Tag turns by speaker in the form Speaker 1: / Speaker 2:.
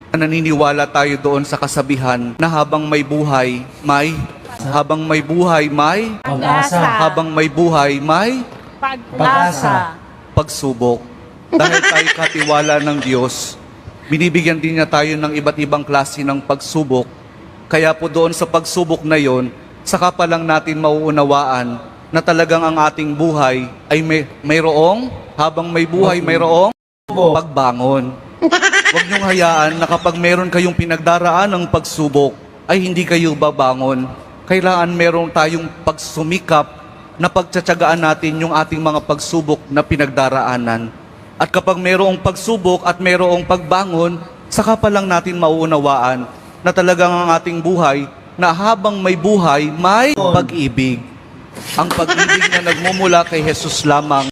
Speaker 1: Naniniwala tayo doon sa kasabihan na habang may buhay, may
Speaker 2: Pag-asa.
Speaker 1: habang may buhay, may
Speaker 2: Pag-asa.
Speaker 1: pagsubok. Dahil tayo katiwala ng Diyos, binibigyan din niya tayo ng iba't ibang klase ng pagsubok. Kaya po doon sa pagsubok na yon, saka pa lang natin mauunawaan na talagang ang ating buhay ay mayroong, habang may buhay, mayroong pagbangon. Huwag niyong hayaan na kapag meron kayong pinagdaraan ng pagsubok, ay hindi kayo babangon. Kailangan meron tayong pagsumikap na pagtsatsagaan natin yung ating mga pagsubok na pinagdaraanan. At kapag mayroong pagsubok at mayroong pagbangon, saka pa lang natin mauunawaan na talagang ang ating buhay, na habang may buhay, may pag-ibig. Ang pag-ibig na nagmumula kay Jesus lamang.